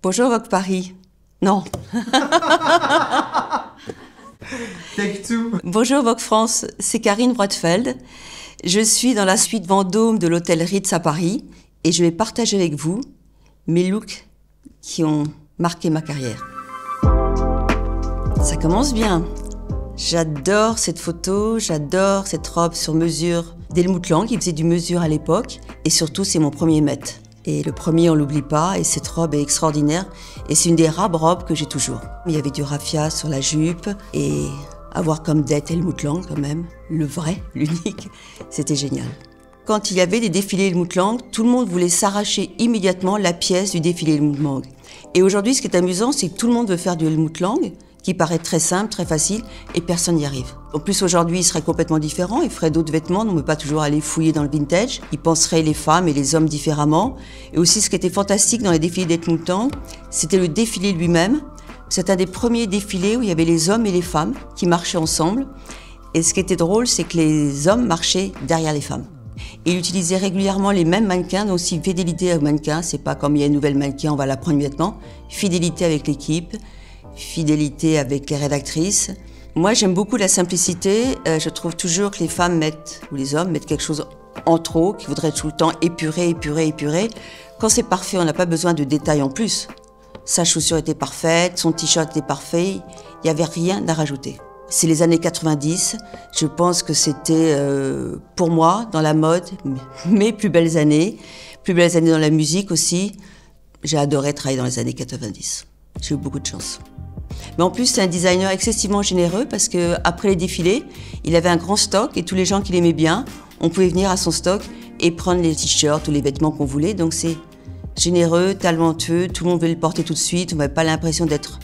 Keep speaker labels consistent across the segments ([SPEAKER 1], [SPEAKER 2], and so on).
[SPEAKER 1] Bonjour Vogue Paris. Non.
[SPEAKER 2] Take two.
[SPEAKER 1] Bonjour Vogue France, c'est Karine Breutfeld. Je suis dans la suite Vendôme de l'hôtel Ritz à Paris et je vais partager avec vous mes looks qui ont marqué ma carrière. Ça commence bien. J'adore cette photo, j'adore cette robe sur mesure d'Helmut Lang, qui faisait du mesure à l'époque. Et surtout, c'est mon premier Met. Et le premier, on l'oublie pas, et cette robe est extraordinaire. Et c'est une des rares robes que j'ai toujours. Il y avait du raffia sur la jupe, et avoir comme dette Helmut Lang quand même, le vrai, l'unique, c'était génial. Quand il y avait des défilés Helmut Lang, tout le monde voulait s'arracher immédiatement la pièce du défilé Helmut Lang. Et aujourd'hui, ce qui est amusant, c'est que tout le monde veut faire du Helmut Lang, qui paraît très simple, très facile, et personne n'y arrive. En plus, aujourd'hui, il serait complètement différent, il ferait d'autres vêtements, on ne peut pas toujours aller fouiller dans le vintage. Il penserait les femmes et les hommes différemment. Et aussi, ce qui était fantastique dans les défilés d'Helmut Lang, c'était le défilé lui-même. C'est un des premiers défilés où il y avait les hommes et les femmes qui marchaient ensemble. Et ce qui était drôle, c'est que les hommes marchaient derrière les femmes. Il utilisait régulièrement les mêmes mannequins, donc aussi fidélité aux mannequins, c'est pas comme il y a une nouvelle mannequin, on va la prendre immédiatement. Fidélité avec l'équipe. Fidélité avec les rédactrices. Moi, j'aime beaucoup la simplicité. Je trouve toujours que les femmes mettent, ou les hommes mettent quelque chose en trop, qui voudrait tout le temps épurer, épurer, épurer. Quand c'est parfait, on n'a pas besoin de détails en plus. Sa chaussure était parfaite, son t-shirt était parfait, il n'y avait rien à rajouter. C'est les années 90, je pense que c'était, pour moi, dans la mode, mes plus belles années dans la musique aussi. J'ai adoré travailler dans les années 90. J'ai eu beaucoup de chance. Mais en plus, c'est un designer excessivement généreux parce qu'après les défilés, il avait un grand stock et tous les gens qui l'aimaient bien, on pouvait venir à son stock et prendre les t-shirts ou les vêtements qu'on voulait. Donc c'est généreux, talentueux, tout le monde veut le porter tout de suite, on n'avait pas l'impression d'être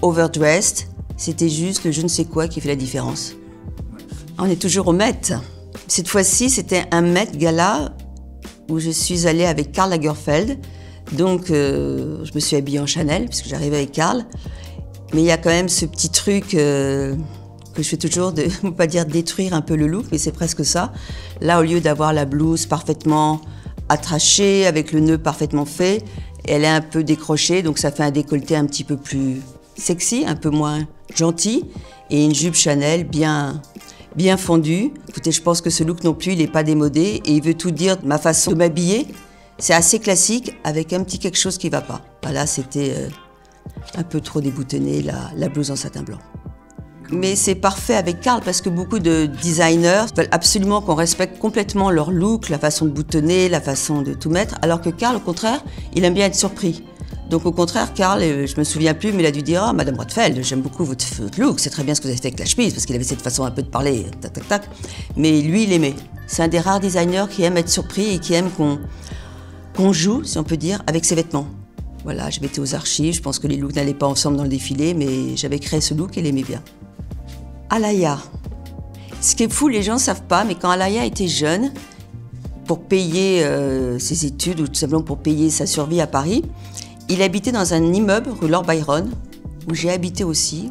[SPEAKER 1] overdressed. C'était juste le je ne sais quoi qui fait la différence. On est toujours au Met. Cette fois-ci, c'était un Met Gala où je suis allée avec Karl Lagerfeld. Donc, je me suis habillée en Chanel, puisque j'arrivais avec Karl. Mais il y a quand même ce petit truc que je fais toujours, de ne pas dire détruire un peu le look, mais c'est presque ça. Là, au lieu d'avoir la blouse parfaitement attachée, avec le nœud parfaitement fait, elle est un peu décrochée, donc ça fait un décolleté un petit peu plus sexy, un peu moins gentil, et une jupe Chanel bien fondue. Écoutez, je pense que ce look non plus, il n'est pas démodé, et il veut tout dire de ma façon de m'habiller. C'est assez classique, avec un petit quelque chose qui ne va pas. Là, c'était un peu trop déboutonné, la blouse en satin blanc. Mais c'est parfait avec Karl, parce que beaucoup de designers veulent absolument qu'on respecte complètement leur look, la façon de boutonner, la façon de tout mettre, alors que Karl, au contraire, il aime bien être surpris. Donc au contraire, Karl, je me souviens plus, mais il a dû dire « Ah, Madame Breutfeld, j'aime beaucoup votre look, c'est très bien ce que vous avez fait avec la chemise », parce qu'il avait cette façon un peu de parler, tac, tac, tac. Mais lui, il aimait. C'est un des rares designers qui aime être surpris et qui aime qu'on joue, si on peut dire, avec ses vêtements. Voilà, j'avais été aux archives, je pense que les looks n'allaient pas ensemble dans le défilé, mais j'avais créé ce look et il aimait bien. Alaïa. Ce qui est fou, les gens ne savent pas, mais quand Alaïa était jeune, pour payer ses études ou tout simplement pour payer sa survie à Paris, il habitait dans un immeuble rue Lord Byron, où j'ai habité aussi.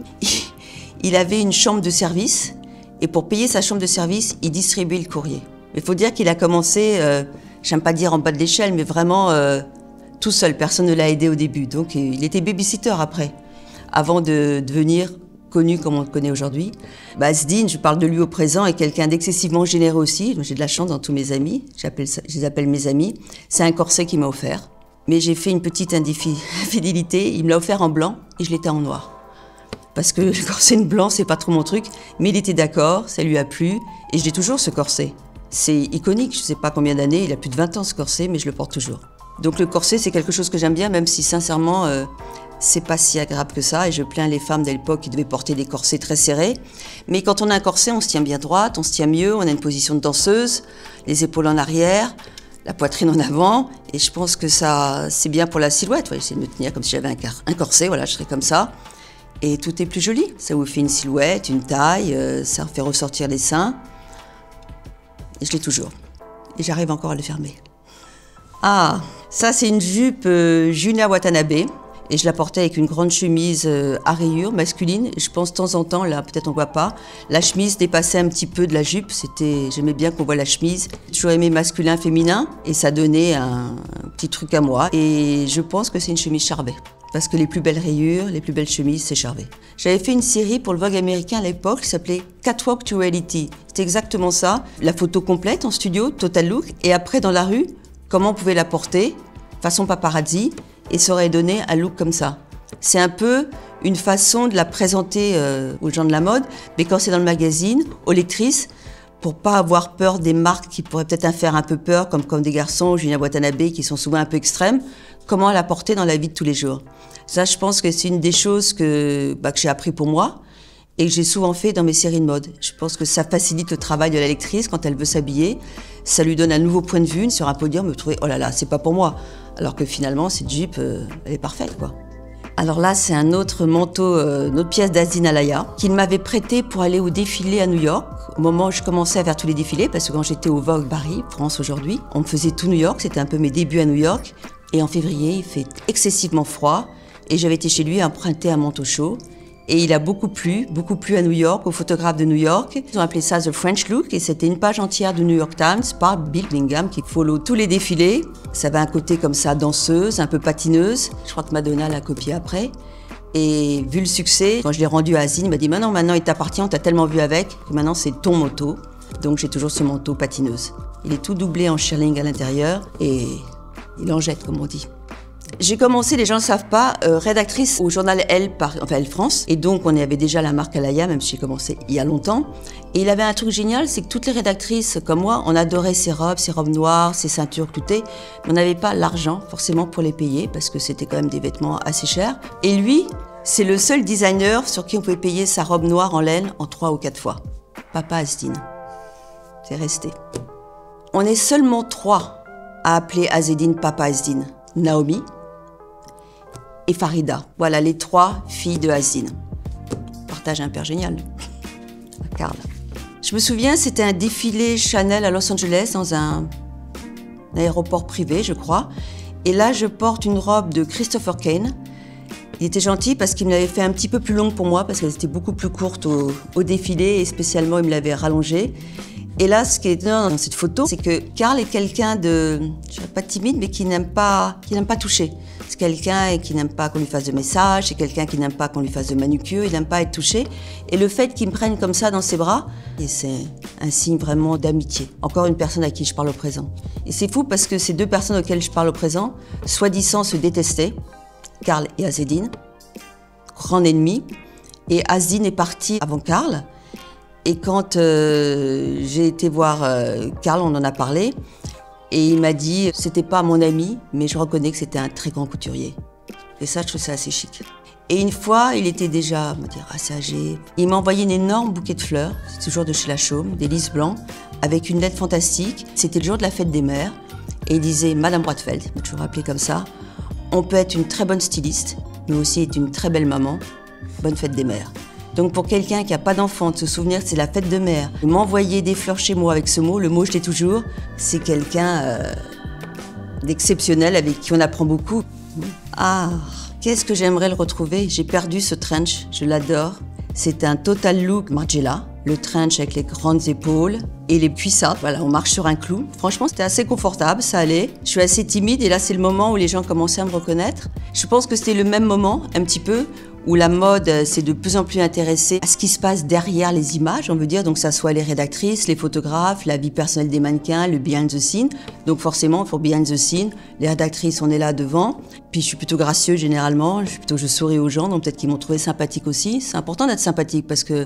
[SPEAKER 1] Il avait une chambre de service, et pour payer sa chambre de service, il distribuait le courrier. Il faut dire qu'il a commencé, j'aime pas dire en bas de l'échelle, mais vraiment tout seul, personne ne l'a aidé au début. Donc il était babysitter après, avant de devenir connu comme on le connaît aujourd'hui. Asdin, je parle de lui au présent, est quelqu'un d'excessivement généreux aussi. J'ai de la chance dans tous mes amis, je les appelle mes amis. C'est un corset qu'il m'a offert. Mais j'ai fait une petite infidélité, il me l'a offert en blanc et je l'étais en noir. Parce que le corset blanc, c'est pas trop mon truc, mais il était d'accord, ça lui a plu, et je l'ai toujours ce corset. C'est iconique, je sais pas combien d'années, il a plus de 20 ans ce corset, mais je le porte toujours. Donc le corset, c'est quelque chose que j'aime bien, même si sincèrement, c'est pas si agréable que ça, et je plains les femmes de l'époque qui devaient porter des corsets très serrés. Mais quand on a un corset, on se tient bien droite, on se tient mieux, on a une position de danseuse, les épaules en arrière, la poitrine en avant, et je pense que ça, c'est bien pour la silhouette. J'essaie de me tenir comme si j'avais un corset, voilà, je serais comme ça. Et tout est plus joli. Ça vous fait une silhouette, une taille, ça fait ressortir les seins. Et je l'ai toujours. Et j'arrive encore à le fermer. Ah, ça c'est une jupe Junya Watanabe. Et je la portais avec une grande chemise à rayures masculine. Et je pense de temps en temps, là peut-être on voit pas, la chemise dépassait un petit peu de la jupe. J'aimais bien qu'on voit la chemise. J'ai toujours aimé masculin, féminin. Et ça donnait un petit truc à moi. Et je pense que c'est une chemise Charvet. parce que les plus belles rayures, les plus belles chemises, c'est Charvet. J'avais fait une série pour le Vogue américain à l'époque qui s'appelait Catwalk to Reality. C'était exactement ça, la photo complète en studio, total look, et après dans la rue, comment on pouvait la porter, façon paparazzi, et ça aurait donné un look comme ça. C'est un peu une façon de la présenter aux gens de la mode, mais quand c'est dans le magazine, aux lectrices, pour pas avoir peur des marques qui pourraient peut-être faire un peu peur, comme des garçons, Julien Watanabe, qui sont souvent un peu extrêmes, comment la porter dans la vie de tous les jours. Ça, je pense que c'est une des choses que j'ai appris pour moi et que j'ai souvent fait dans mes séries de mode. Je pense que ça facilite le travail de la lectrice quand elle veut s'habiller. Ça lui donne un nouveau point de vue sur un podium, me trouver, oh là là, c'est pas pour moi. Alors que finalement, cette jupe, elle est parfaite, quoi. Alors là, c'est un autre manteau, une autre pièce d'Azine Alaya qu'il m'avait prêté pour aller au défilé à New York. Au moment où je commençais à faire tous les défilés, parce que quand j'étais au Vogue Paris, France aujourd'hui, on me faisait tout New York, c'était un peu mes débuts à New York. Et en février, il fait excessivement froid et j'avais été chez lui emprunter un manteau chaud. Et il a beaucoup plu à New York, aux photographes de New York. Ils ont appelé ça The French Look et c'était une page entière du New York Times par Bill Bingham qui follow tous les défilés. Ça avait un côté comme ça, danseuse, un peu patineuse. Je crois que Madonna l'a copié après. Et vu le succès, quand je l'ai rendu à Azine, il m'a dit maintenant il t'appartient, on t'a tellement vu avec que maintenant c'est ton manteau. Donc j'ai toujours ce manteau patineuse. Il est tout doublé en shearling à l'intérieur et il en jette, comme on dit. J'ai commencé, les gens ne le savent pas, rédactrice au journal Elle France. Et donc, on avait déjà la marque Alaya, même si j'ai commencé il y a longtemps. Et il avait un truc génial, c'est que toutes les rédactrices comme moi, on adorait ces robes noires, ces ceintures cloutées. Mais on n'avait pas l'argent, forcément, pour les payer, parce que c'était quand même des vêtements assez chers. Et lui, c'est le seul designer sur qui on pouvait payer sa robe noire en laine en 3 ou 4 fois. Papa Asdine. C'est resté. On est seulement 3 à appeler Azzedine Papa Asdine. Naomi et Farida. Voilà les 3 filles de Azine. Partage un père génial. Carl. Je me souviens, c'était un défilé Chanel à Los Angeles dans un aéroport privé, je crois. Et là, je porte une robe de Christopher Kane. Il était gentil parce qu'il me l'avait fait un petit peu plus longue pour moi parce qu'elle était beaucoup plus courte au défilé et spécialement, il me l'avait rallongée. Et là, ce qui est étonnant dans cette photo, c'est que Carl est quelqu'un de, je dirais pas timide, mais qui n'aime pas toucher. C'est quelqu'un qui n'aime pas qu'on lui fasse de messages, c'est quelqu'un qui n'aime pas qu'on lui fasse de manucure, il n'aime pas être touché. Et le fait qu'il me prenne comme ça dans ses bras, et c'est un signe vraiment d'amitié. Encore une personne à qui je parle au présent. Et c'est fou parce que ces 2 personnes auxquelles je parle au présent, soi-disant se détestaient, Carl et Azzedine, grand ennemi. Et Azzedine est partie avant Carl. Et quand j'ai été voir Carl, on en a parlé, et il m'a dit, c'était pas mon ami, mais je reconnais que c'était un très grand couturier. Et ça, je trouve ça assez chic. Et une fois, il était déjà, assez âgé. Il m'a envoyé un énorme bouquet de fleurs, c'est toujours de chez La Chaume, des lys blancs, avec une lettre fantastique. C'était le jour de la fête des mères, et il disait, Madame Bradfeld, il m'a toujours appelé comme ça, on peut être une très bonne styliste, mais aussi être une très belle maman. Bonne fête des mères. Donc pour quelqu'un qui n'a pas d'enfant, de se souvenir que c'est la fête de mère, m'envoyer des fleurs chez moi avec ce mot, le mot je l'ai toujours, c'est quelqu'un d'exceptionnel avec qui on apprend beaucoup. Ah, qu'est-ce que j'aimerais le retrouver. J'ai perdu ce trench, je l'adore. C'est un total look Margiela, le trench avec les grandes épaules et les cuissardes. Voilà, on marche sur un clou. Franchement, c'était assez confortable, ça allait. Je suis assez timide et là, c'est le moment où les gens commençaient à me reconnaître. Je pense que c'était le même moment, un petit peu, où la mode s'est de plus en plus intéressée à ce qui se passe derrière les images, on veut dire, donc ça soit les rédactrices, les photographes, la vie personnelle des mannequins, le behind the scene. Donc forcément, pour behind the scene, les rédactrices, on est là devant. Puis je suis plutôt gracieuse généralement, je souris aux gens, donc peut-être qu'ils m'ont trouvé sympathique aussi. C'est important d'être sympathique parce que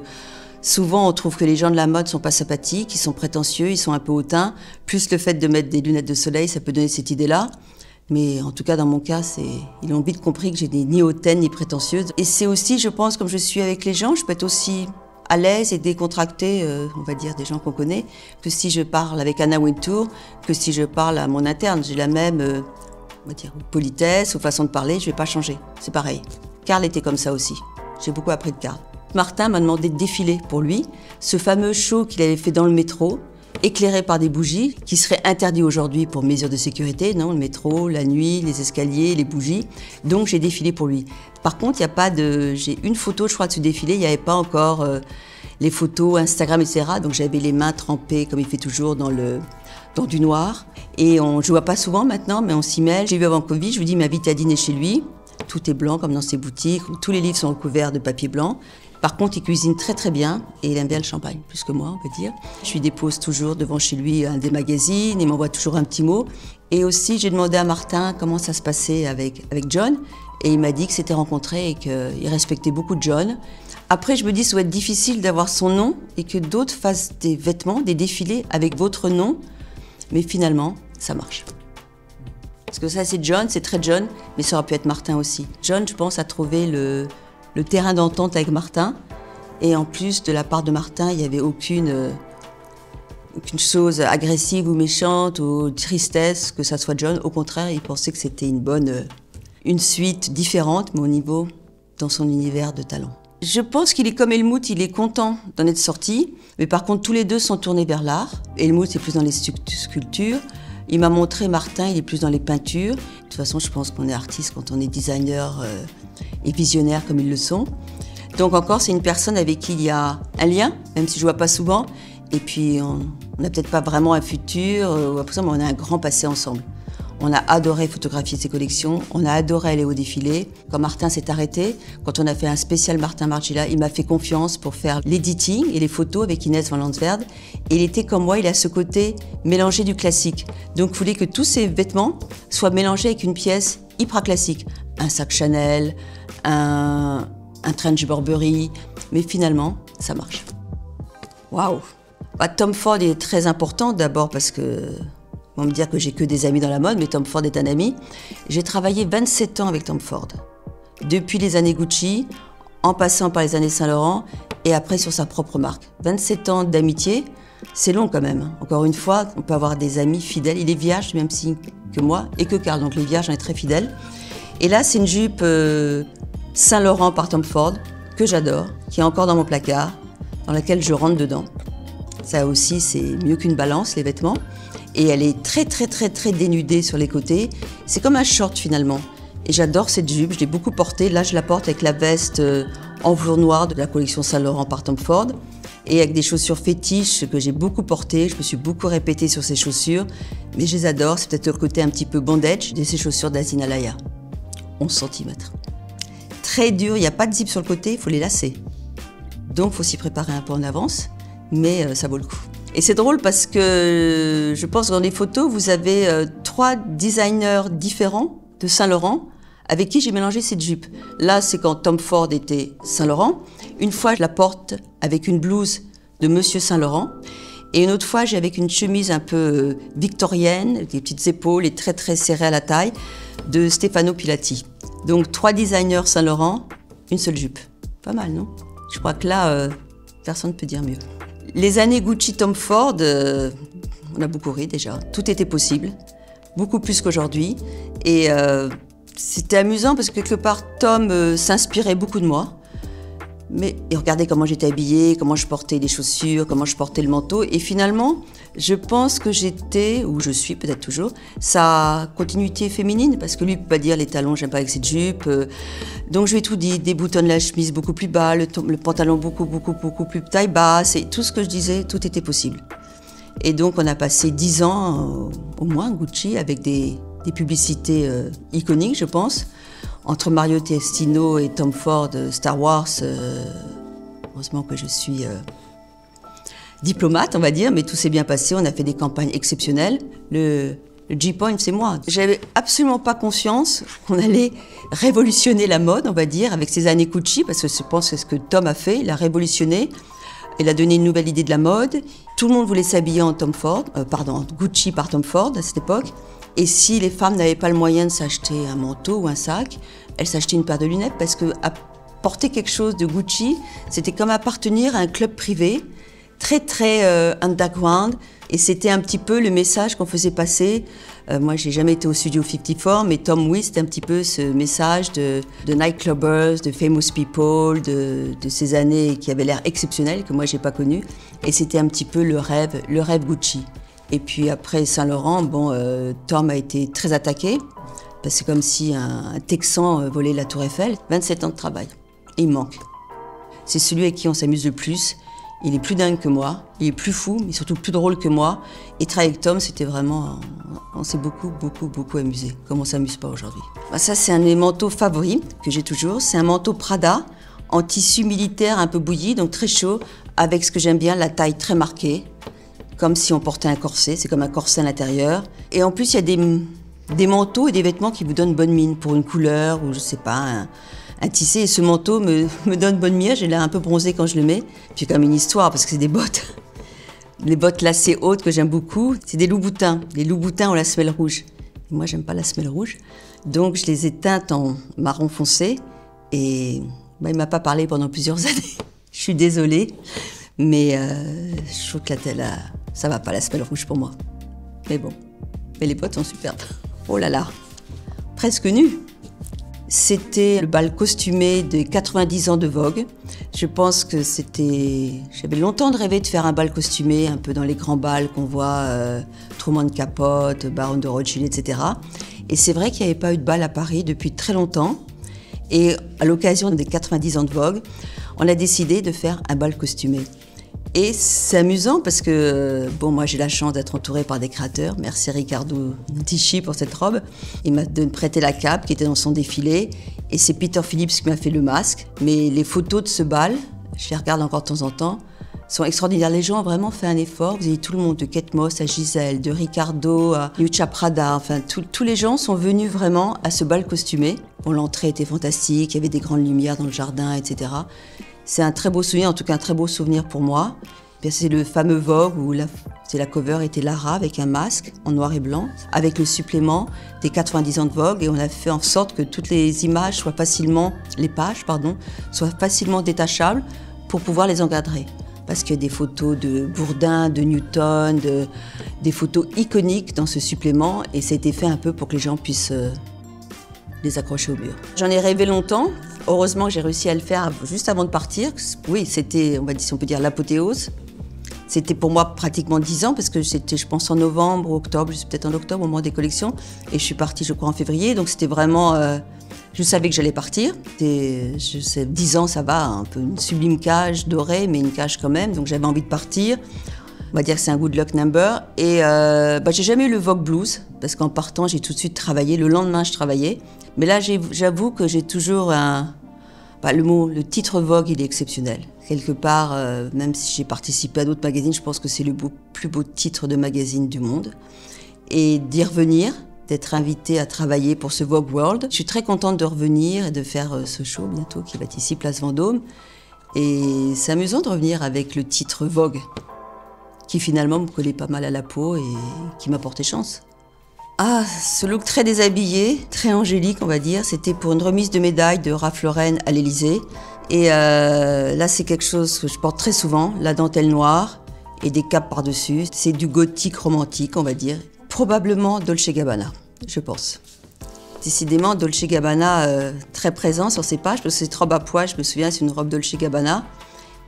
[SPEAKER 1] souvent on trouve que les gens de la mode sont pas sympathiques, ils sont prétentieux, ils sont un peu hautains. Plus le fait de mettre des lunettes de soleil, ça peut donner cette idée-là. Mais en tout cas, dans mon cas, ils ont vite compris que j'étais ni hautaine ni prétentieuse. Et c'est aussi, je pense, comme je suis avec les gens, je peux être aussi à l'aise et décontractée, on va dire, des gens qu'on connaît, que si je parle avec Anna Wintour, que si je parle à mon interne. J'ai la même, on va dire, politesse ou façon de parler, je vais pas changer. C'est pareil. Carl était comme ça aussi. J'ai beaucoup appris de Carl. Martin m'a demandé de défiler pour lui, ce fameux show qu'il avait fait dans le métro, éclairé par des bougies, qui seraient interdits aujourd'hui pour mesures de sécurité, non, le métro, la nuit, les escaliers, les bougies. Donc j'ai défilé pour lui. Par contre, il y a pas de, j'ai une photo, je crois, de ce défilé. Il n'y avait pas encore les photos Instagram, etc. Donc j'avais les mains trempées, comme il fait toujours, dans du noir. Et je ne vois pas souvent maintenant, mais on s'y mêle. J'ai vu avant Covid, je lui dis, m'invite à dîner chez lui. tout est blanc comme dans ses boutiques, où tous les livres sont recouverts de papier blanc. Par contre, il cuisine très très bien et il aime bien le champagne, plus que moi, on peut dire. Je lui dépose toujours devant chez lui un des magazines, il m'envoie toujours un petit mot. Et aussi, j'ai demandé à Martin comment ça se passait avec John, et il m'a dit que s'était rencontré et qu'il respectait beaucoup John. Après, je me dis, ça doit être difficile d'avoir son nom et que d'autres fassent des vêtements, des défilés avec votre nom, mais finalement, ça marche. Parce que ça, c'est John, c'est très John, mais ça aurait pu être Martin aussi. John, je pense, a trouvé le terrain d'entente avec Martin. Et en plus, de la part de Martin, il n'y avait aucune chose agressive ou méchante ou tristesse que ça soit John. Au contraire, il pensait que c'était une suite différente, mais au niveau, dans son univers de talent. Je pense qu'il est comme Helmut, il est content d'en être sorti. Mais par contre, tous les deux sont tournés vers l'art. Helmut est plus dans les sculptures. Il m'a montré, Martin, il est plus dans les peintures. De toute façon, je pense qu'on est artiste quand on est designer et visionnaire comme ils le sont. Donc encore, c'est une personne avec qui il y a un lien, même si je ne vois pas souvent. Et puis, on n'a peut-être pas vraiment un futur, mais on a un grand passé ensemble. On a adoré photographier ses collections, on a adoré aller au défilé. Quand Martin s'est arrêté, quand on a fait un spécial Martin Margiela, il m'a fait confiance pour faire l'editing et les photos avec Inès van Landsverder. Et il était comme moi, il a ce côté mélangé du classique. Donc il voulait que tous ses vêtements soient mélangés avec une pièce hyper classique. Un sac Chanel, un trench Burberry, mais finalement, ça marche. Waouh! Tom Ford est très important, d'abord parce que on va me dire que j'ai que des amis dans la mode, mais Tom Ford est un ami. J'ai travaillé 27 ans avec Tom Ford. Depuis les années Gucci, en passant par les années Saint-Laurent, et après sur sa propre marque. 27 ans d'amitié, c'est long quand même. Encore une fois, on peut avoir des amis fidèles. Il est vierge, même si que moi, et que Karl. Donc les vierges, on est très fidèles. Et là, c'est une jupe Saint-Laurent par Tom Ford, que j'adore, qui est encore dans mon placard, dans laquelle je rentre dedans. Ça aussi, c'est mieux qu'une balance, les vêtements. Et elle est très, très, très, très dénudée sur les côtés. C'est comme un short, finalement. Et j'adore cette jupe, je l'ai beaucoup portée. Là, je la porte avec la veste en velours noir de la collection Saint-Laurent par Tom Ford. Et avec des chaussures fétiches que j'ai beaucoup portées. Je me suis beaucoup répétée sur ces chaussures. Mais je les adore. C'est peut-être le côté un petit peu bondage de ces chaussures d'Azina Laya. 11 cm. Très dur, il n'y a pas de zip sur le côté, il faut les lasser. Donc, il faut s'y préparer un peu en avance. Mais ça vaut le coup. Et c'est drôle parce que je pense que dans les photos, vous avez 3 designers différents de Saint-Laurent avec qui j'ai mélangé cette jupe. Là, c'est quand Tom Ford était Saint-Laurent. Une fois, je la porte avec une blouse de Monsieur Saint-Laurent. Et une autre fois, j'ai avec une chemise un peu victorienne, avec des petites épaules et très très serrée à la taille, de Stefano Pilati. Donc 3 designers Saint-Laurent, une seule jupe. Pas mal, non? Je crois que là, personne ne peut dire mieux. Les années Gucci Tom Ford, on a beaucoup ri déjà. Tout était possible, beaucoup plus qu'aujourd'hui. Et c'était amusant parce que quelque part, Tom s'inspirait beaucoup de moi. Mais il regardait comment j'étais habillée, comment je portais les chaussures, comment je portais le manteau. Et finalement, je pense que j'étais, ou je suis peut-être toujours, sa continuité féminine. Parce que lui, il ne peut pas dire les talons, j'aime pas avec cette jupe. Donc je lui ai tout dit, déboutonne la chemise beaucoup plus bas, le pantalon beaucoup plus taille basse. Et tout ce que je disais, tout était possible. Et donc on a passé 10 ans, au moins, Gucci, avec des publicités iconiques, je pense. Entre Mario Testino et Tom Ford, Star Wars, heureusement que je suis diplomate, on va dire, mais tout s'est bien passé, on a fait des campagnes exceptionnelles. Le G-Point, c'est moi. J'avais absolument pas conscience qu'on allait révolutionner la mode, on va dire, avec ces années Gucci, parce que je pense que c'est ce que Tom a fait, il a révolutionné, il a donné une nouvelle idée de la mode. Tout le monde voulait s'habiller en Gucci par Tom Ford à cette époque. Et si les femmes n'avaient pas le moyen de s'acheter un manteau ou un sac, elles s'achetaient une paire de lunettes parce que porter quelque chose de Gucci, c'était comme appartenir à un club privé, très très underground. Et c'était un petit peu le message qu'on faisait passer. Moi, j'ai jamais été au studio 54, mais Tom, oui, c'était un petit peu ce message de nightclubbers, de famous people, de ces années qui avaient l'air exceptionnelles, que moi, j'ai pas connues. Et c'était un petit peu le rêve Gucci. Et puis après Saint-Laurent, Tom a été très attaqué, parce que c'est comme si un Texan volait la Tour Eiffel. 27 ans de travail, et il manque. C'est celui avec qui on s'amuse le plus, Il est plus dingue que moi, il est plus fou, mais surtout plus drôle que moi. Et travailler avec Tom, c'était vraiment... On s'est beaucoup amusé, comme on ne s'amuse pas aujourd'hui. Ça, c'est un de mes manteaux favoris que j'ai toujours. C'est un manteau Prada, en tissu militaire un peu bouilli, donc très chaud, avec ce que j'aime bien, la taille très marquée, comme si on portait un corset, c'est comme un corset à l'intérieur. Et en plus, il y a des manteaux et des vêtements qui vous donnent bonne mine, pour une couleur, ou je sais pas, un tissé. Et ce manteau me donne bonne mine, j'ai l'air un peu bronzé quand je le mets. Puis quand même une histoire, parce que c'est des bottes. Les bottes lacées hautes que j'aime beaucoup, c'est des loups-boutins. Les loups-boutins ont la semelle rouge. Et moi, j'aime pas la semelle rouge. Donc, je les ai teintes en marron foncé. Et il m'a pas parlé pendant plusieurs années. Je suis désolée. Mais je trouve que ça va pas, la semelle rouge pour moi. Mais bon. Mais les bottes sont superbes. Oh là là. Presque nues. C'était le bal costumé des 90 ans de Vogue. Je pense que j'avais longtemps rêvé de faire un bal costumé, un peu dans les grands bals qu'on voit, Truman Capote, Baron de Rothschild, etc. Et c'est vrai qu'il n'y avait pas eu de bal à Paris depuis très longtemps. Et à l'occasion des 90 ans de Vogue, on a décidé de faire un bal costumé. Et c'est amusant parce que, moi j'ai la chance d'être entourée par des créateurs. Merci Riccardo Tisci pour cette robe. Il m'a prêté la cape qui était dans son défilé. Et c'est Peter Phillips qui m'a fait le masque. Mais les photos de ce bal, je les regarde encore de temps en temps, sont extraordinaires. Les gens ont vraiment fait un effort. Vous avez tout le monde, de Kate Moss à Gisèle, de Riccardo à Miuccia Prada. Enfin, tous les gens sont venus vraiment à ce bal costumé. L'entrée était fantastique, il y avait des grandes lumières dans le jardin, etc. C'est un très beau souvenir, en tout cas un très beau souvenir pour moi. C'est le fameux Vogue où la cover était Lara avec un masque en noir et blanc, avec le supplément des 90 ans de Vogue. Et on a fait en sorte que toutes les images soient les pages soient facilement détachables pour pouvoir les encadrer. Parce qu'il y a des photos de Bourdin, de Newton, des photos iconiques dans ce supplément. Et ça a été fait un peu pour que les gens puissent les accrocher au mur. J'en ai rêvé longtemps. Heureusement que j'ai réussi à le faire juste avant de partir. Oui, c'était, si on peut dire, l'apothéose. C'était pour moi pratiquement 10 ans, parce que c'était, je pense, en novembre, octobre, peut-être en octobre, au moment des collections. Et je suis partie, je crois, en février. Donc c'était vraiment... je savais que j'allais partir. 10 ans, ça va, un peu une sublime cage dorée, mais une cage quand même. Donc j'avais envie de partir. On va dire que c'est un good luck number. Et j'ai jamais eu le Vogue Blues, parce qu'en partant, j'ai tout de suite travaillé. Le lendemain, je travaillais. Mais là, j'avoue que j'ai toujours le titre Vogue, il est exceptionnel. Quelque part, même si j'ai participé à d'autres magazines, je pense que c'est le plus beau titre de magazine du monde. Et d'y revenir, d'être invitée à travailler pour ce Vogue World. Je suis très contente de revenir et de faire ce show bientôt qui va être ici, Place Vendôme. Et c'est amusant de revenir avec le titre Vogue, qui finalement me collait pas mal à la peau et qui m'a porté chance. Ah, ce look très déshabillé, très angélique, on va dire, c'était pour une remise de médaille de Ralph Lauren à l'Élysée. Et là, c'est quelque chose que je porte très souvent, la dentelle noire et des capes par-dessus. C'est du gothique romantique, on va dire. Probablement Dolce & Gabbana, je pense. Décidément, Dolce & Gabbana, très présent sur ces pages, parce que cette robe à pois, je me souviens, c'est une robe Dolce & Gabbana.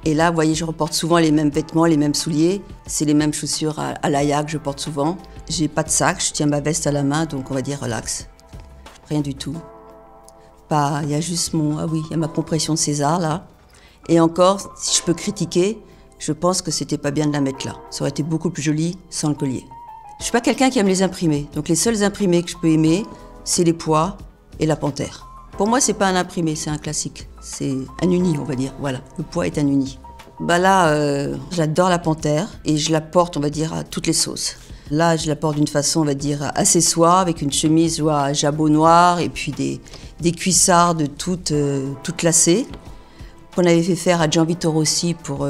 [SPEAKER 1] Et là, vous voyez, je reporte souvent les mêmes vêtements, les mêmes souliers. C'est les mêmes chaussures à l'Aya que je porte souvent. J'ai pas de sac, je tiens ma veste à la main, donc on va dire relax. Rien du tout. Il y a juste il y a ma compression de César, là. Et encore, si je peux critiquer, je pense que c'était pas bien de la mettre là. Ça aurait été beaucoup plus joli sans le collier. Je suis pas quelqu'un qui aime les imprimés. Donc les seuls imprimés que je peux aimer, c'est les pois et la panthère. Pour moi, c'est pas un imprimé, c'est un classique. C'est un uni, on va dire. Voilà, le pois est un uni. J'adore la panthère et je la porte, on va dire, à toutes les sauces. Là, je la porte d'une façon, on va dire, accessoire, avec une chemise à jabot noir et puis des cuissardes toutes lacées, qu'on avait fait faire à Gianvito Rossi pour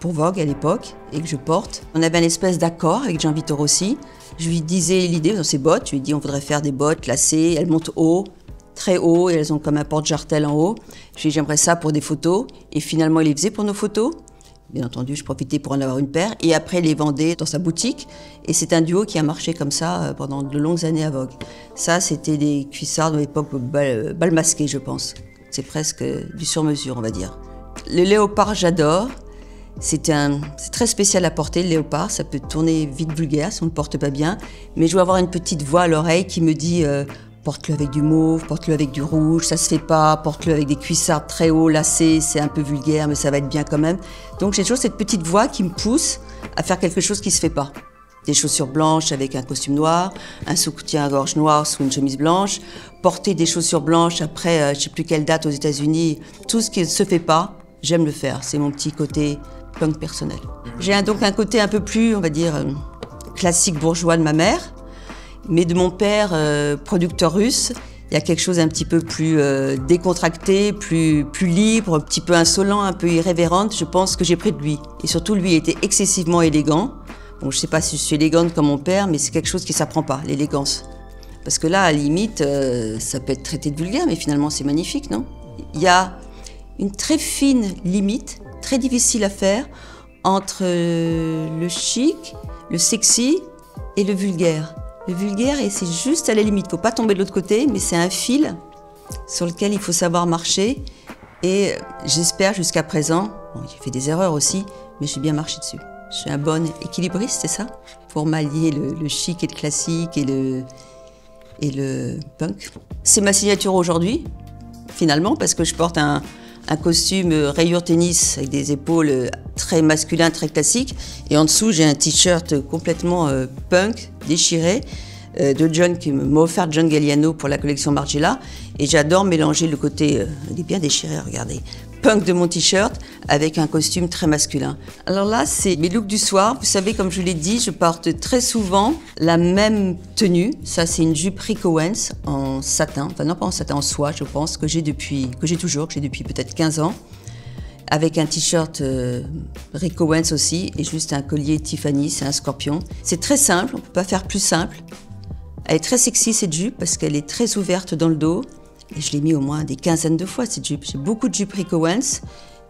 [SPEAKER 1] Vogue à l'époque, et que je porte. On avait un espèce d'accord avec Gianvito Rossi. Je lui disais l'idée dans ses bottes, je lui ai dit on voudrait faire des bottes lacées, elles montent haut, très haut, et elles ont comme un porte-jartel en haut. Je lui ai dit j'aimerais ça pour des photos, et finalement il les faisait pour nos photos. Bien entendu, je profitais pour en avoir une paire, et après il les vendait dans sa boutique, et c'est un duo qui a marché comme ça pendant de longues années à Vogue. Ça, c'était des cuissardes de l'époque bal masqué, je pense. C'est presque du sur-mesure, on va dire. Le léopard, j'adore. C'est très spécial à porter, le léopard. Ça peut tourner vite vulgaire si on ne le porte pas bien. Mais je dois avoir une petite voix à l'oreille qui me dit Porte-le avec du mauve, porte-le avec du rouge, ça se fait pas. Porte-le avec des cuissards très hauts, lacés, c'est un peu vulgaire, mais ça va être bien quand même. Donc j'ai toujours cette petite voix qui me pousse à faire quelque chose qui se fait pas. Des chaussures blanches avec un costume noir, un soutien à gorge noir sous une chemise blanche, porter des chaussures blanches après, je sais plus quelle date aux États-Unis. Tout ce qui ne se fait pas, j'aime le faire. C'est mon petit côté punk personnel. J'ai donc un côté un peu plus, on va dire, classique bourgeois de ma mère, mais de mon père, producteur russe, il y a quelque chose un petit peu plus décontracté, plus libre, un petit peu insolent, un peu irrévérente. Je pense que j'ai pris de lui. Et surtout, lui était excessivement élégant. Bon, je ne sais pas si je suis élégante comme mon père, mais c'est quelque chose qui ne s'apprend pas, l'élégance. Parce que là, à la limite, ça peut être traité de vulgaire, mais finalement, c'est magnifique, non? Il y a une très fine limite, très difficile à faire, entre le chic, le sexy et le vulgaire. Le vulgaire, et c'est juste à la limite. Il ne faut pas tomber de l'autre côté, mais c'est un fil sur lequel il faut savoir marcher. Et j'espère jusqu'à présent, bon, j'ai fait des erreurs aussi, mais j'ai bien marché dessus. Je suis un bon équilibriste, c'est ça? Pour m'allier le chic et le classique et le punk. C'est ma signature aujourd'hui, finalement, parce que je porte un costume rayure tennis avec des épaules très masculin, très classique. Et en dessous, j'ai un t-shirt complètement punk, déchiré, de John, qui m'a offert John Galliano pour la collection Margiela. Et j'adore mélanger le côté, il est bien déchiré, regardez, punk de mon t-shirt avec un costume très masculin. Alors là, c'est mes looks du soir. Vous savez, comme je l'ai dit, je porte très souvent la même tenue. Ça, c'est une jupe Rick Owens en satin, enfin non pas en satin, en soie, je pense, que j'ai depuis peut-être 15 ans, avec un t-shirt Rick Owens aussi, et juste un collier Tiffany, c'est un scorpion. C'est très simple, on ne peut pas faire plus simple. Elle est très sexy, cette jupe, parce qu'elle est très ouverte dans le dos. Et je l'ai mis au moins des quinzaines de fois, cette jupe. J'ai beaucoup de jupes Rick Owens.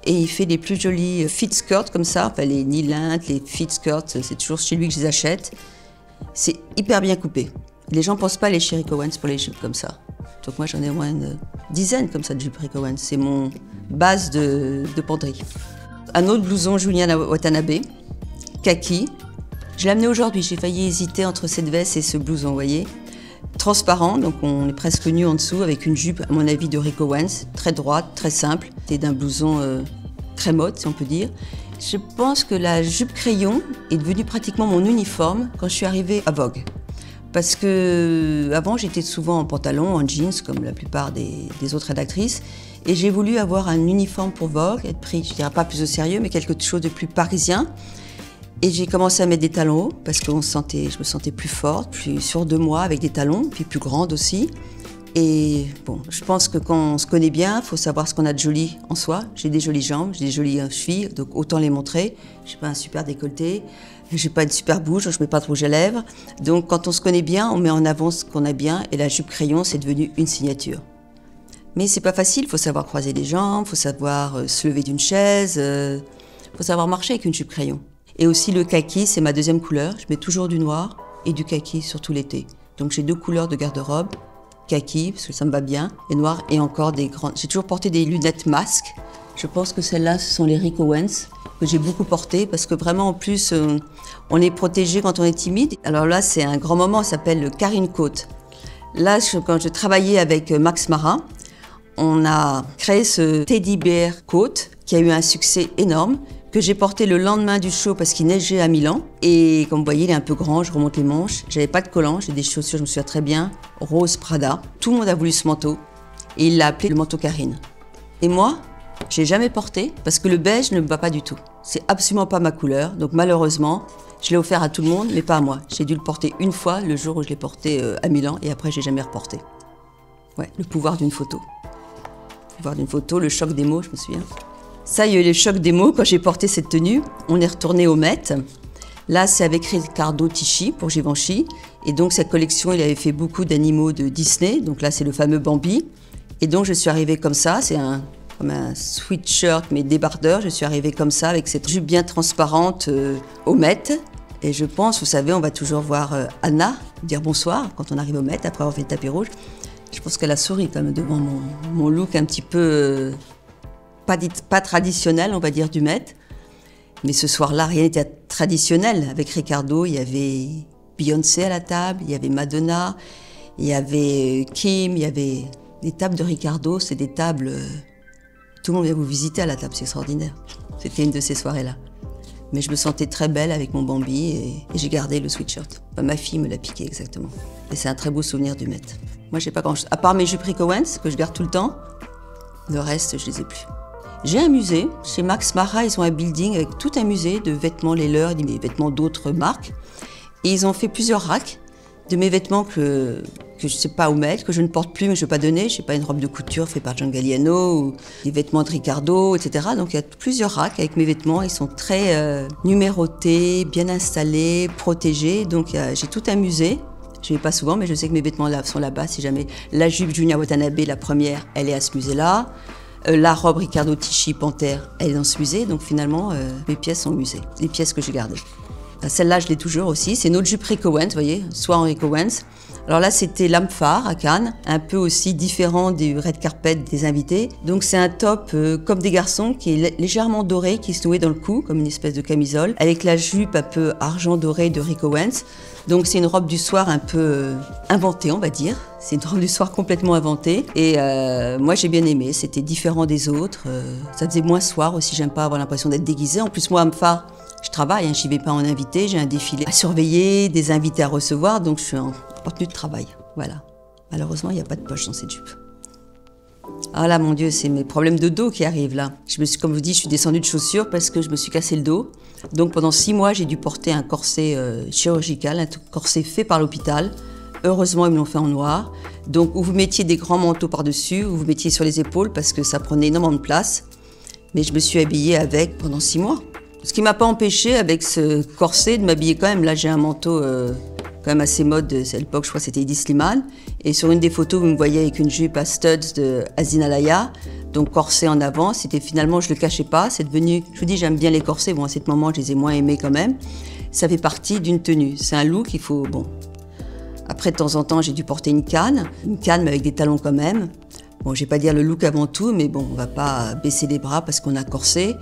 [SPEAKER 1] Et il fait les plus jolis fit skirts comme ça, enfin les knee-length, les fit skirts, c'est toujours chez lui que je les achète. C'est hyper bien coupé. Les gens ne pensent pas aller chez Rick Owens pour les jupes comme ça. Donc moi j'en ai au moins une dizaine comme ça de jupes Rick Owens. C'est mon base de penderie. Un autre blouson Julian Watanabe, kaki. Je l'ai amené aujourd'hui, j'ai failli hésiter entre cette veste et ce blouson, vous voyez. Transparent, donc on est presque nu en dessous avec une jupe, à mon avis, de Rick Owens, très droite, très simple. C'est d'un blouson très mode, si on peut dire. Je pense que la jupe crayon est devenue pratiquement mon uniforme quand je suis arrivée à Vogue. Parce que avant, j'étais souvent en pantalon, en jeans, comme la plupart des autres rédactrices. Et j'ai voulu avoir un uniforme pour Vogue, être pris, je ne dirais pas plus au sérieux, mais quelque chose de plus parisien. Et j'ai commencé à mettre des talons hauts parce que je me sentais plus forte, plus sûre de moi avec des talons, puis plus grande aussi. Et bon, je pense que quand on se connaît bien, il faut savoir ce qu'on a de joli en soi. J'ai des jolies jambes, j'ai des jolies chevilles, donc autant les montrer. Je n'ai pas un super décolleté, j'ai pas une super bouche, je mets pas de rouge à lèvres. Donc quand on se connaît bien, on met en avant ce qu'on a bien et la jupe crayon, c'est devenu une signature. Mais c'est pas facile, il faut savoir croiser les jambes, il faut savoir se lever d'une chaise, il faut savoir marcher avec une jupe crayon. Et aussi le kaki, c'est ma deuxième couleur. Je mets toujours du noir et du kaki, surtout l'été. Donc j'ai 2 couleurs de garde-robe, kaki, parce que ça me va bien, et noir, et encore des grandes... J'ai toujours porté des lunettes masques. Je pense que celles-là, ce sont les Rick Owens, que j'ai beaucoup portées, parce que vraiment, en plus, on est protégé quand on est timide. Alors là, c'est un grand moment, ça s'appelle le Carine Coat. Là, quand je travaillais avec Max Mara, on a créé ce Teddy Bear Coat, qui a eu un succès énorme, que j'ai porté le lendemain du show parce qu'il neigeait à Milan. Et comme vous voyez, il est un peu grand, je remonte les manches. J'avais pas de collant, j'ai des chaussures, je me souviens très bien, rose Prada. Tout le monde a voulu ce manteau et il l'a appelé le manteau Carine. Et moi, je l'ai jamais porté parce que le beige ne me va pas du tout. C'est absolument pas ma couleur, donc malheureusement, je l'ai offert à tout le monde, mais pas à moi. J'ai dû le porter une fois, le jour où je l'ai porté à Milan, et après, j'ai jamais reporté. Ouais, le pouvoir d'une photo. Le pouvoir d'une photo, le choc des mots, je me souviens. Ça, il y a eu le choc des mots quand j'ai porté cette tenue. On est retourné au Met. Là, c'est avec Riccardo Tisci pour Givenchy. Et donc, cette collection, il avait fait beaucoup d'animaux de Disney. Donc là, c'est le fameux Bambi. Et donc, je suis arrivée comme ça. C'est comme un sweatshirt, mais débardeur. Je suis arrivée comme ça, avec cette jupe bien transparente au Met. Et je pense, vous savez, on va toujours voir Anna dire bonsoir quand on arrive au Met, après avoir fait le tapis rouge. Je pense qu'elle a souri quand même devant mon look un petit peu... Pas traditionnel, on va dire, du Met. Mais ce soir-là, rien n'était traditionnel. Avec Riccardo, il y avait Beyoncé à la table, il y avait Madonna, Il y avait Kim, il y avait des tables de Ricardo, c'est des tables... tout le monde vient vous visiter à la table, c'est extraordinaire. C'était une de ces soirées-là. Mais je me sentais très belle avec mon Bambi et j'ai gardé le sweatshirt. Enfin, ma fille me l'a piqué exactement. Et c'est un très beau souvenir du Met. Moi, j'ai pas grand-chose. À part mes jupes Rick Owens, que je garde tout le temps, le reste, je les ai plus. J'ai un musée. Chez Max Mara, ils ont un building avec tout un musée de vêtements, les leurs, des vêtements d'autres marques. Et ils ont fait plusieurs racks de mes vêtements que je ne sais pas où mettre, que je ne porte plus mais je ne veux pas donner. Je sais pas, une robe de couture faite par John Galliano ou des vêtements de Ricardo, etc. Donc il y a plusieurs racks avec mes vêtements. Ils sont très numérotés, bien installés, protégés. Donc j'ai tout un musée. Je ne vais pas souvent, mais je sais que mes vêtements là sont là-bas. Si jamais la jupe Junya Watanabe, la première, elle est à ce musée-là. La robe Ricardo Tisci Panthère, elle est dans ce musée. Donc finalement, mes pièces sont au musée. Les pièces que j'ai gardées. Celle-là, je l'ai toujours aussi. C'est une autre jupe Rick Owens, vous voyez, soir en Rick Owens. Alors là, c'était L'âme phare à Cannes, un peu aussi différent du red carpet des invités. Donc c'est un top comme des garçons qui est légèrement doré, qui se nouait dans le cou, comme une espèce de camisole, avec la jupe un peu argent doré de Rick Owens. Donc c'est une robe du soir un peu inventée, on va dire. C'est une robe du soir complètement inventée. Et moi, j'ai bien aimé. C'était différent des autres. Ça faisait moins soir aussi. J'aime pas avoir l'impression d'être déguisée. En plus, moi, L'âme phare, je travaille, hein, j'y vais pas en invité, j'ai un défilé à surveiller, des invités à recevoir, donc je suis en tenue de travail. Voilà. Malheureusement, il n'y a pas de poche dans cette jupe. Ah là, mon Dieu, c'est mes problèmes de dos qui arrivent là. Comme je vous dis, je suis descendue de chaussures parce que je me suis cassé le dos. Donc pendant 6 mois, j'ai dû porter un corset chirurgical, un corset fait par l'hôpital. Heureusement, ils me l'ont fait en noir. Donc, ou vous mettiez des grands manteaux par-dessus, ou vous mettiez sur les épaules parce que ça prenait énormément de place. Mais je me suis habillée avec pendant 6 mois. Ce qui ne m'a pas empêché, avec ce corset, de m'habiller quand même. Là, j'ai un manteau quand même assez mode. À l'époque, je crois que c'était Eddie Slimane. Et sur une des photos, vous me voyez avec une jupe à studs de Azina Laya. Donc, corset en avant. C'était finalement, je ne le cachais pas. C'est devenu, je vous dis, j'aime bien les corsets. Bon, à ce moment, je les ai moins aimés quand même. Ça fait partie d'une tenue. C'est un look, il faut... Bon. Après, de temps en temps, j'ai dû porter une canne mais avec des talons quand même. Bon, je ne vais pas dire le look avant tout, mais bon, on ne va pas baisser les bras parce qu'on a corsé.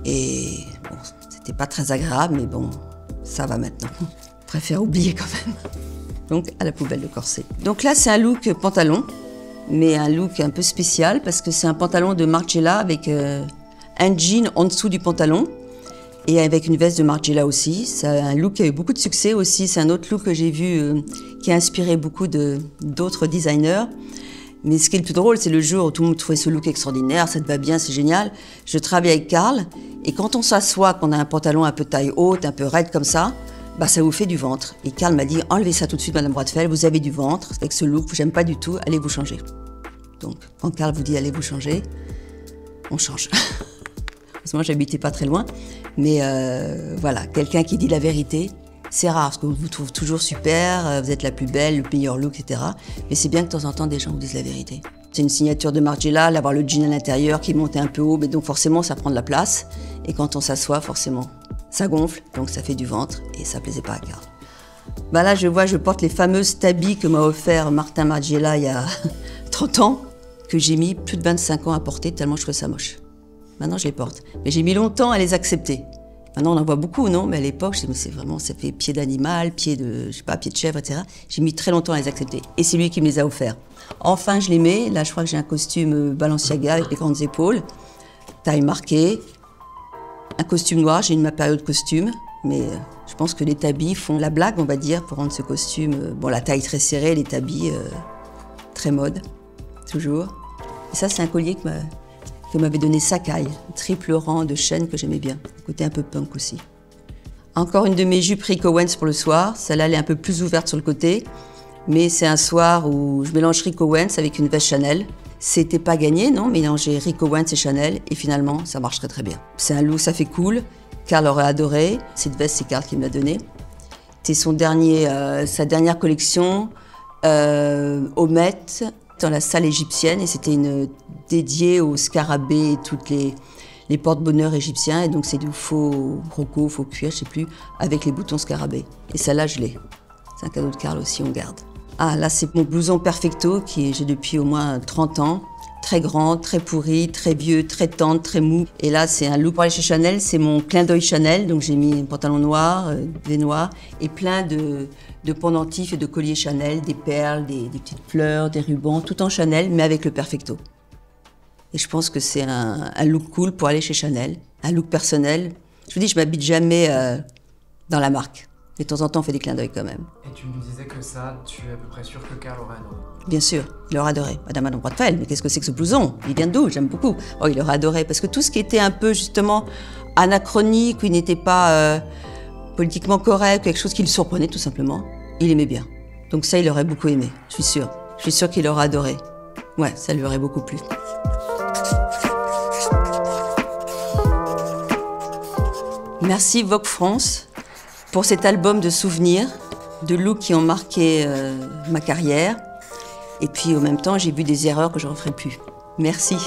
[SPEAKER 1] Et bon, c'était pas très agréable, mais bon, ça va maintenant. Je préfère oublier quand même. Donc, à la poubelle le corset. Donc là, c'est un look pantalon, mais un look un peu spécial parce que c'est un pantalon de Margiela avec un jean en dessous du pantalon et avec une veste de Margiela aussi. C'est un look qui a eu beaucoup de succès aussi. C'est un autre look que j'ai vu qui a inspiré beaucoup d'autres designers. Mais ce qui est le plus drôle, c'est le jour où tout le monde trouvait ce look extraordinaire, ça te va bien, c'est génial. Je travaille avec Karl, et quand on s'assoit, qu'on a un pantalon un peu taille haute, un peu raide comme ça, bah ça vous fait du ventre. Et Karl m'a dit, enlevez ça tout de suite, Madame Bradfeld, vous avez du ventre, avec ce look, j'aime pas du tout, allez vous changer. Donc, quand Karl vous dit, allez vous changer, on change. Parce que moi, j'habitais pas très loin, mais voilà, quelqu'un qui dit la vérité. C'est rare, parce qu'on vous trouve toujours super, vous êtes la plus belle, le meilleur look, etc. Mais c'est bien que de temps en temps, des gens vous disent la vérité. C'est une signature de Margiela, d'avoir le jean à l'intérieur qui monte un peu haut, mais donc forcément, ça prend de la place. Et quand on s'assoit, forcément, ça gonfle, donc ça fait du ventre, et ça plaisait pas à Karl. Bah là, je porte les fameuses tabis que m'a offert Martin Margiela il y a 30 ans, que j'ai mis plus de 25 ans à porter, tellement je trouvais ça moche. Maintenant, je les porte. Mais j'ai mis longtemps à les accepter. Maintenant, on en voit beaucoup, non? Mais à l'époque, c'est vraiment, ça fait pied d'animal, pied de, je sais pas, pied de chèvre, etc. J'ai mis très longtemps à les accepter. Et c'est lui qui me les a offerts. Enfin, je les mets. Là, je crois que j'ai un costume Balenciaga avec les grandes épaules, taille marquée, un costume noir. J'ai eu ma période costume, mais je pense que les tabis font la blague, on va dire, pour rendre ce costume. Bon, la taille très serrée, les tabis très mode, toujours. Et ça, c'est un collier que m'avait donné Sakai, triple rang de chaînes que j'aimais bien, côté un peu punk aussi. Encore une de mes jupes Rick Owens pour le soir, celle-là elle est un peu plus ouverte sur le côté, mais c'est un soir où je mélange Rick Owens avec une veste Chanel. C'était pas gagné, non, mélanger Rick Owens et Chanel, et finalement ça marche très très bien. C'est un look, ça fait cool, Karl aurait adoré, cette veste c'est Karl qui me l'a donnée. C'est sa dernière collection au Met, dans la salle égyptienne, et c'était dédiée aux scarabées et toutes les porte-bonheur égyptiens, et donc c'est du faux broco, faux cuir, je sais plus, avec les boutons scarabées. Et celle-là, je l'ai. C'est un cadeau de Karl aussi, on garde. Ah, là, c'est mon blouson Perfecto, j'ai depuis au moins 30 ans. Très grand, très pourri, très vieux, très tendre, très mou. Et là, c'est un look pour aller chez Chanel, c'est mon clin d'œil Chanel, donc j'ai mis un pantalon noir, des noirs, et plein de de pendentifs et de colliers Chanel, des perles, des petites fleurs, des rubans, tout en Chanel, mais avec le perfecto. Et je pense que c'est un look cool pour aller chez Chanel, un look personnel. Je vous dis, je m'habite jamais dans la marque. Et de temps en temps, on fait des clins d'œil quand même.
[SPEAKER 2] Et tu me disais que ça, tu es à peu près sûr que Karl aurait adoré.
[SPEAKER 1] Bien sûr, il aurait adoré. Madame Adam Bradfeld, mais qu'est-ce que c'est que ce blouson? Il vient d'où? J'aime beaucoup. Oh, il aurait adoré, parce que tout ce qui était un peu, justement, anachronique, où il n'était pas politiquement correct, quelque chose qui le surprenait, tout simplement, il aimait bien. Donc ça, il aurait beaucoup aimé, je suis sûre. Je suis sûre qu'il aurait adoré. Ouais, ça lui aurait beaucoup plu. Merci Vogue France pour cet album de souvenirs, de looks qui ont marqué ma carrière. Et puis, en même temps, j'ai vu des erreurs que je ne referai plus. Merci.